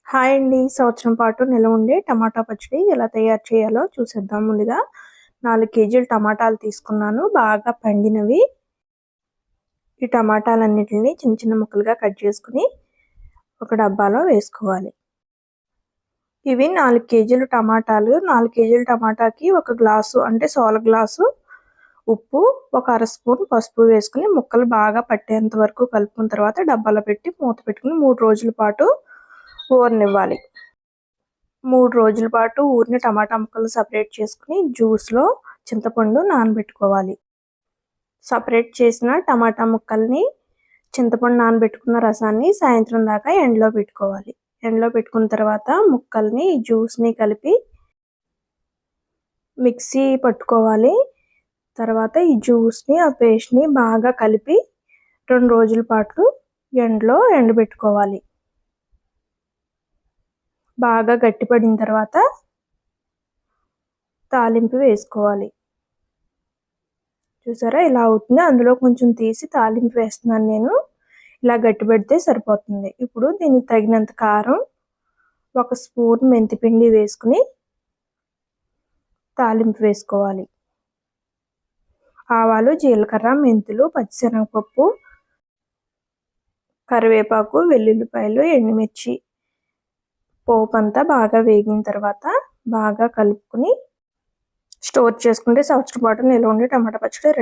Hi అండి. సంవత్సరం పాటు నిల్వ ఉండే టమాటా పచ్చడి ఎలా తయారు చేయాలో చూసేద్దాం. ముందుగా 4 కేజీలు టమాటాలు తీసుకున్నాను, బాగా పండినవి. ఈ టమాటాలన్నిటిని చిన్న చిన్న ముక్కలుగా కట్ చేసుకుని ఒక డబ్బాలో వేసుకోవాలి. ఇవి 4 కేజీలు టమాటాలు. 4 కేజీల టమాటాకి ఒక గ్లాసు అంటే సోల గ్లాసు ఉప్పు, ఒక అర స్పూన్ పసుపు వేసుకుని ముక్కలు బాగా పట్టేంత వరకు కలుపుకున్న తర్వాత డబ్బాలో పెట్టి మూత పెట్టుకుని 3 రోజుల పాటు ఊరనివ్వాలి. 3 రోజుల పాటు ఊరిన టమాటా ముక్కలు సపరేట్ చేసుకుని జ్యూస్లో చింతపండు నానబెట్టుకోవాలి. సపరేట్ చేసిన టమాటా ముక్కల్ని చింతపండు నానబెట్టుకున్న రసాన్ని సాయంత్రం దాకా ఎండలో పెట్టుకోవాలి. ఎండలో పెట్టుకున్న తర్వాత ముక్కల్ని జ్యూస్ని కలిపి మిక్సీ పట్టుకోవాలి. తర్వాత ఈ జ్యూస్ని ఆ పేస్ట్ని బాగా కలిపి 2 రోజుల పాటు ఎండలో ఎండబెట్టుకోవాలి. బాగా గట్టిపడిన తర్వాత తాలింపు వేసుకోవాలి. చూసారా ఇలా అవుతుంది. అందులో కొంచెం తీసి తాలింపు వేస్తున్నాను నేను. ఇలా గట్టిపడితే సరిపోతుంది. ఇప్పుడు దీనికి తగినంత కారం, 1 స్పూన్ మెంతిపిండి వేసుకుని తాలింపు వేసుకోవాలి. ఆవాలు, జీలకర్ర, మెంతులు, పచ్చిశనగపప్పు, కరివేపాకు, వెల్లుల్లిపాయలు, ఎండుమిర్చి పోపు అంతా బాగా వేగిన తర్వాత బాగా కలుపుకుని స్టోర్ చేసుకుంటే సంవత్సరం పాటు నిల్వ ఉండే టమాటా పచ్చడి రెడీ.